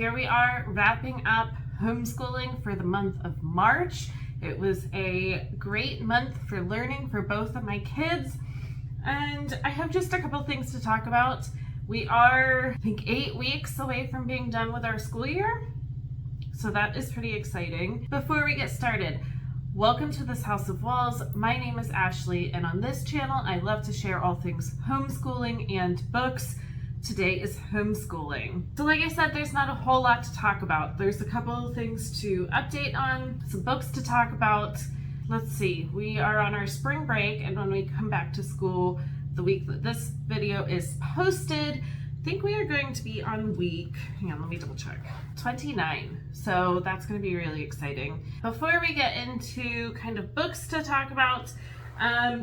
here we are wrapping up homeschooling for the month of March. It was a great month for learning for both of my kids, and I have just a couple things to talk about. We are, I think, 8 weeks away from being done with our school year, so that is pretty exciting. Before we get started, welcome to this House of Walls. My name is Ashley, and on this channel I love to share all things homeschooling and books. Today is homeschooling. So like I said, there's not a whole lot to talk about. There's a couple of things to update on, some books to talk about. Let's see, we are on our spring break, and when we come back to school the week that this video is posted, I think we are going to be on week, hang on, let me double check, 29. So that's going to be really exciting. Before we get into kind of books to talk about,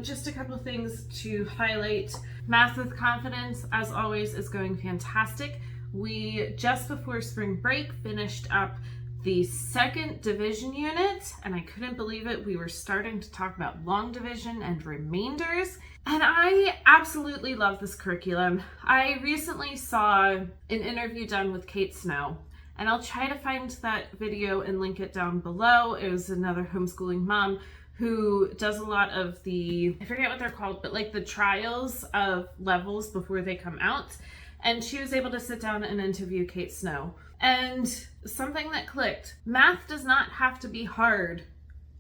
just a couple of things to highlight. Math with Confidence, as always, is going fantastic. We, just before spring break, finished up the second division unit, and I couldn't believe it. We were starting to talk about long division and remainders, and I absolutely love this curriculum. I recently saw an interview done with Kate Snow, and I'll try to find that video and link it down below. It was another homeschooling mom who does a lot of the, I forget what they're called, but like the trials of levels before they come out. And she was able to sit down and interview Kate Snow. And something that clicked, math does not have to be hard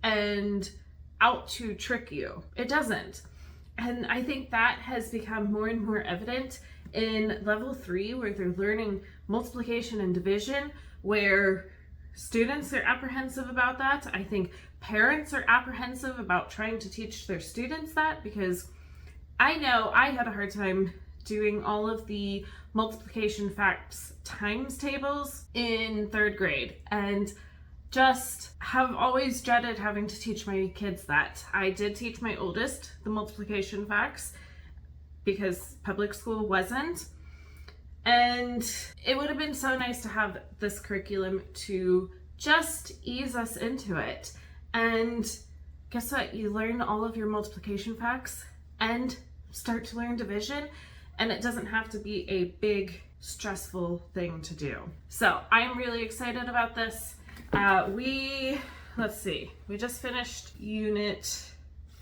and out to trick you. It doesn't. And I think that has become more and more evident in level 3, where they're learning multiplication and division, where students are apprehensive about that. I think parents are apprehensive about trying to teach their students that, because I know I had a hard time doing all of the multiplication facts times tables in 3rd grade, and just have always dreaded having to teach my kids that. I did teach my oldest the multiplication facts because public school wasn't. And it would have been so nice to have this curriculum to just ease us into it. And guess what? You learn all of your multiplication facts and start to learn division, and it doesn't have to be a big, stressful thing to do. So I'm really excited about this. Let's see, we just finished unit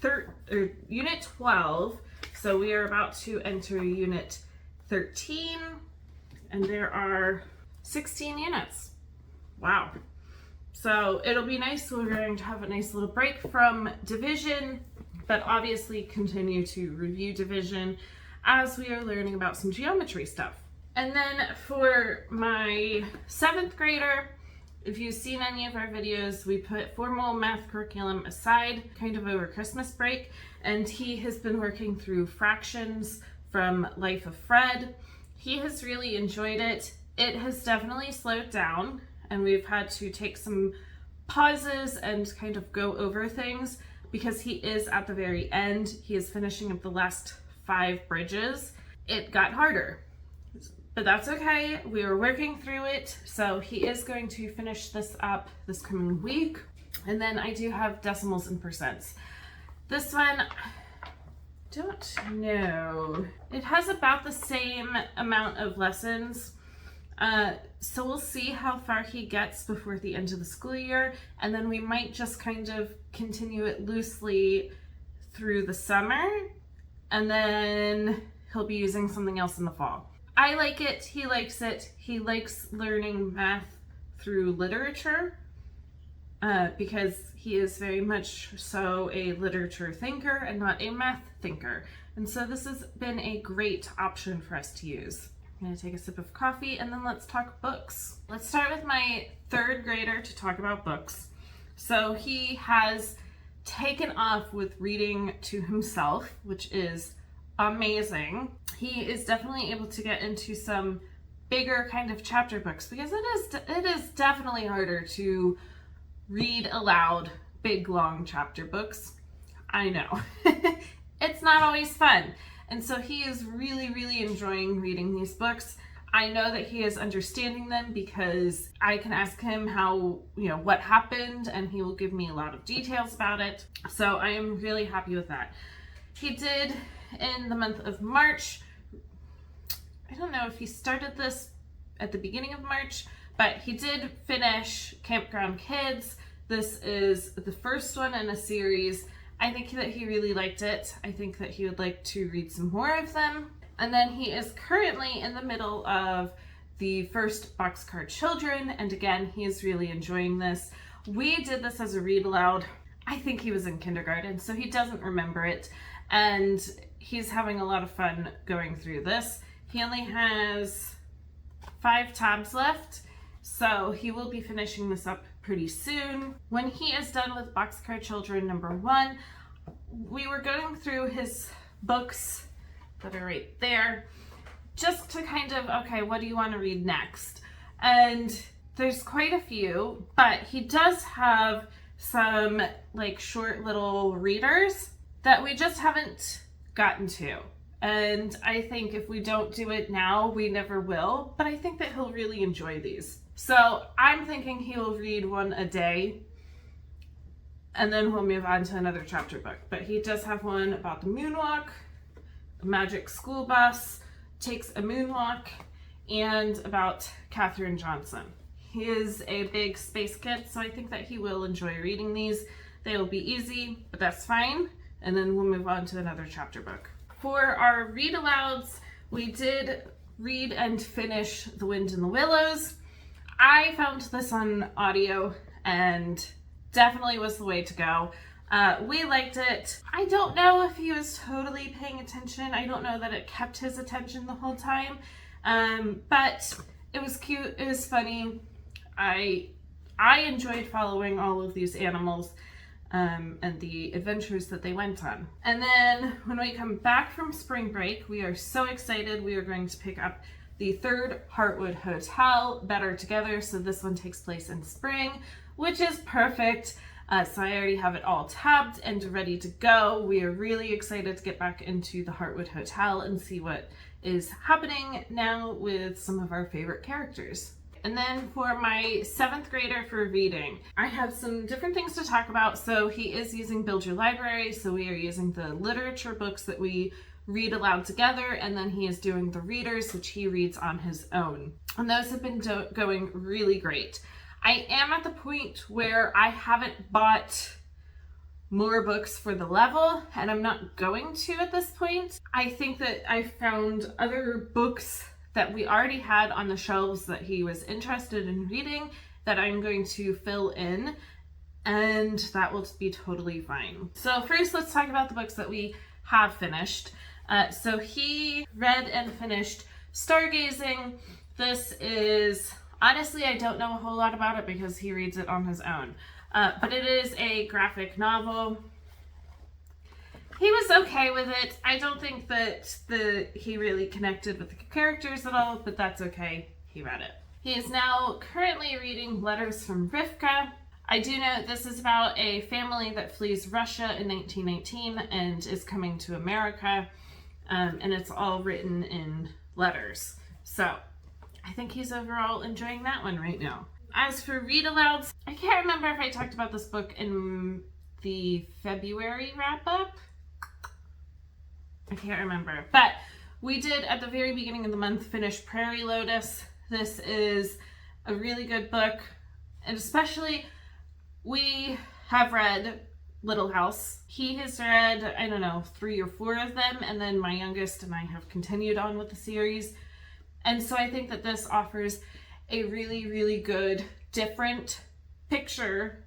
12, so we are about to enter unit 13. And there are 16 units. Wow. So it'll be nice. We're going to have a nice little break from division, but obviously continue to review division as we are learning about some geometry stuff. And then for my 7th grader, if you've seen any of our videos, we put formal math curriculum aside kind of over Christmas break, and he has been working through fractions from Life of Fred. He has really enjoyed it. It has definitely slowed down, and we've had to take some pauses and kind of go over things because he is at the very end. He is finishing up the last 5 bridges. It got harder, but that's okay. We were working through it, so he is going to finish this up this coming week. And then I do have decimals and percents. This one, don't know. It has about the same amount of lessons. So we'll see how far he gets before the end of the school year, and then we might just kind of continue it loosely through the summer, and then he'll be using something else in the fall. I like it, he likes it. He likes learning math through literature, because he is very much so a literature thinker and not a math thinker. And so this has been a great option for us to use. I'm gonna take a sip of coffee, and then let's talk books. Let's start with my 3rd grader to talk about books. So he has taken off with reading to himself, which is amazing. He is definitely able to get into some bigger kind of chapter books, because it is definitely harder to read aloud big long chapter books. I know. It's not always fun. And so he is really, really enjoying reading these books. I know that he is understanding them because I can ask him how, what happened, and he will give me a lot of details about it. So I am really happy with that. He did, in the month of March, I don't know if he started this at the beginning of March, But he did finish Campground Kids. This is the first one in a series. I think that he really liked it. I think that he would like to read some more of them. And then he is currently in the middle of the first Boxcar Children, and again, he is really enjoying this. We did this as a read aloud. I think he was in kindergarten, so he doesn't remember it, and he's having a lot of fun going through this. He only has 5 tabs left, so he will be finishing this up pretty soon. When he is done with Boxcar Children #1, we were going through his books that are right there, just to kind of, okay, what do you want to read next? And there's quite a few, but he does have some like short little readers that we just haven't gotten to. And I think if we don't do it now, we never will, but I think that he'll really enjoy these. So I'm thinking he will read one a day, and then we'll move on to another chapter book. But he does have one about the moonwalk, a magic school bus, takes a moonwalk, and about Katherine Johnson. He is a big space kid, so I think that he will enjoy reading these. They will be easy, but that's fine. And then we'll move on to another chapter book. For our read alouds, we did read and finish The Wind in the Willows. I found this on audio and definitely was the way to go. We liked it. I don't know if he was totally paying attention. I don't know that it kept his attention the whole time, but it was cute. It was funny. I enjoyed following all of these animals and the adventures that they went on. And then when we come back from spring break, we are so excited. We are going to pick up the 3rd Heartwood Hotel, Better Together. So this one takes place in spring, which is perfect. So I already have it all tabbed and ready to go. We are really excited to get back into the Heartwood Hotel and see what is happening now with some of our favorite characters. And then for my 7th grader for reading, I have some different things to talk about. So he is using Build Your Library. So we are using the literature books that we read aloud together, and then he is doing the readers, which he reads on his own. And those have been going really great. I am at the point where I haven't bought more books for the level, and I'm not going to at this point. I think that I found other books that we already had on the shelves that he was interested in reading that I'm going to fill in, and that will be totally fine. So first, let's talk about the books that we have finished. So he read and finished Stargazing. This is, honestly, I don't know a whole lot about it because he reads it on his own. But it is a graphic novel. He was okay with it. I don't think that he really connected with the characters at all, but that's okay. He read it. He is now currently reading Letters from Rivka. I do know this is about a family that flees Russia in 1919 and is coming to America, and it's all written in letters. So I think he's overall enjoying that one right now. As for read-alouds, I can't remember if I talked about this book in the February wrap-up. I can't remember, but we did at the very beginning of the month finish Prairie Lotus. This is a really good book, and especially we have read Little House. He has read, I don't know, 3 or 4 of them, and then my youngest and I have continued on with the series. And so I think that this offers a really, really good, different picture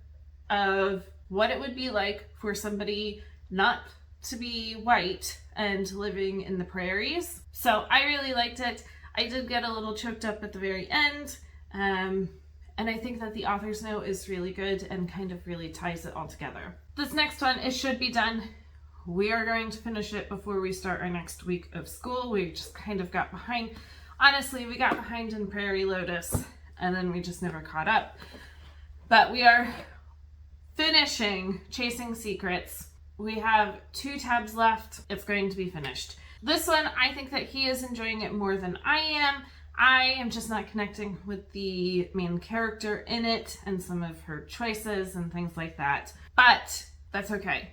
of what it would be like for somebody not to be white and living in the prairies. So I really liked it. I did get a little choked up at the very end. And I think that the author's note is really good and kind of really ties it all together. This next one, it should be done. We are going to finish it before we start our next week of school. We just kind of got behind. Honestly, we got behind in Prairie Lotus and then we just never caught up. But we are finishing Chasing Secrets. We have 2 tabs left. It's going to be finished. This one, I think that he is enjoying it more than I am. I am just not connecting with the main character in it and some of her choices and things like that. But that's okay.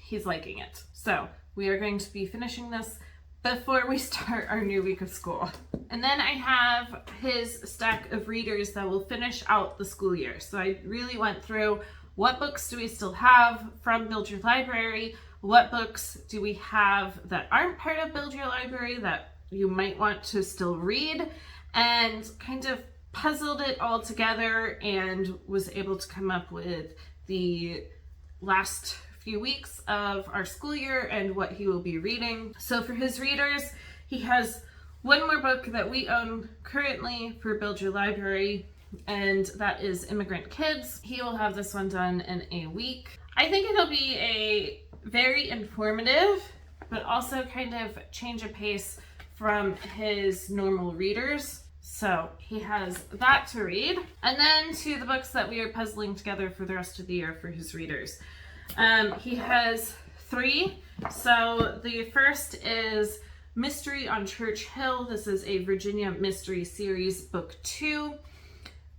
He's liking it. So we are going to be finishing this before we start our new week of school. And then I have his stack of readers that will finish out the school year. So I really went through what books do we still have from Build Your Library, what books do we have that aren't part of Build Your Library that you might want to still read, and kind of puzzled it all together and was able to come up with the last few weeks of our school year and what he will be reading. So for his readers, he has one more book that we own currently for Build Your Library, and that is Immigrant Kids. He will have this one done in a week. I think it'll be a very informative, but also kind of change of pace from his normal readers. So he has that to read. And then to the books that we are puzzling together for the rest of the year for his readers. He has 3. So the first is Mystery on Church Hill. This is a Virginia Mystery Series, book 2.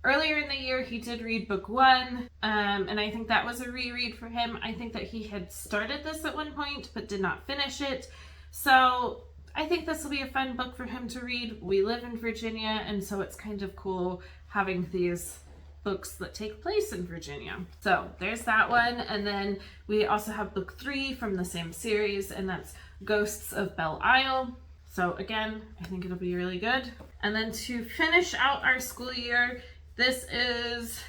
Earlier in the year, he did read book 1, and I think that was a reread for him. I think that he had started this at one point, but did not finish it. So I think this will be a fun book for him to read. We live in Virginia, and so it's kind of cool having these books that take place in Virginia. So there's that one. And then we also have book 3 from the same series, and that's Ghosts of Belle Isle. So again, I think it'll be really good. And then to finish out our school year, this is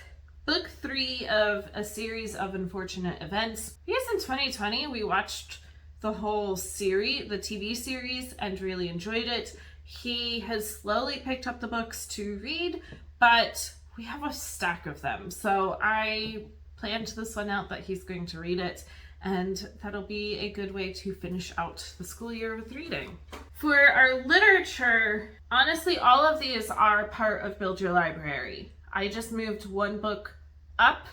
book 3 of a series of unfortunate events. Because in 2020, we watched the whole series, the TV series, and really enjoyed it. He has slowly picked up the books to read, but we have a stack of them. So I planned this one out that he's going to read it, and that'll be a good way to finish out the school year with reading. For our literature, honestly, all of these are part of Build Your Library. I just moved one book up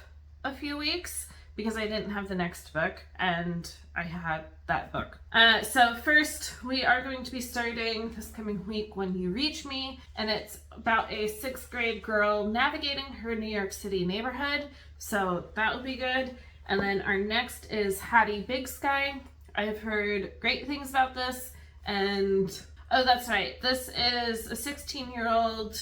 a few weeks because I didn't have the next book, and I had that book. So first, we are going to be starting this coming week When You Reach Me, and it's about a 6th grade girl navigating her New York City neighborhood, so that will be good. And then our next is Hattie Big Sky. I've heard great things about this, and oh, that's right, this is a 16-year-old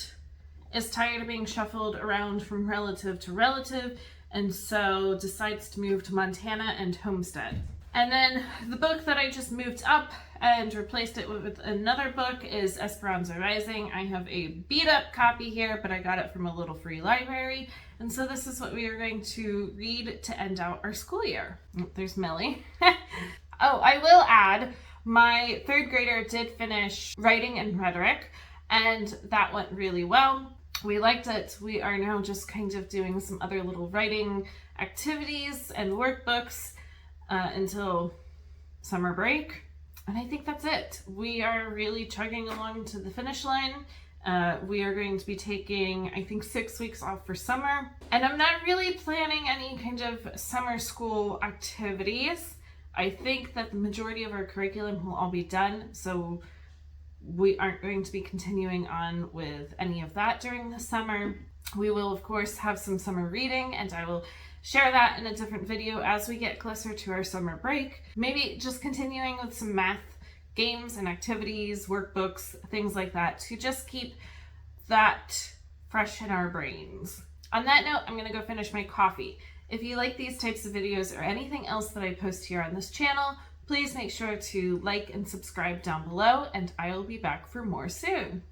is tired of being shuffled around from relative to relative, and so decides to move to Montana and homestead. And then the book that I just moved up and replaced it with another book is Esperanza Rising. I have a beat up copy here, but I got it from a little free library. And so this is what we are going to read to end out our school year. There's Millie. Oh, I will add, my 3rd grader did finish Writing and Rhetoric, and that went really well. We liked it. We are now just kind of doing some other little writing activities and workbooks until summer break. And I think that's it. We are really chugging along to the finish line. We are going to be taking, I think, 6 weeks off for summer. And I'm not really planning any kind of summer school activities. I think that the majority of our curriculum will all be done, so we aren't going to be continuing on with any of that during the summer. We will, of course, have some summer reading, and I will share that in a different video as we get closer to our summer break. Maybe just continuing with some math games and activities, workbooks, things like that, to just keep that fresh in our brains. On that note, I'm gonna go finish my coffee. If you like these types of videos or anything else that I post here on this channel, please make sure to like and subscribe down below, and I will be back for more soon.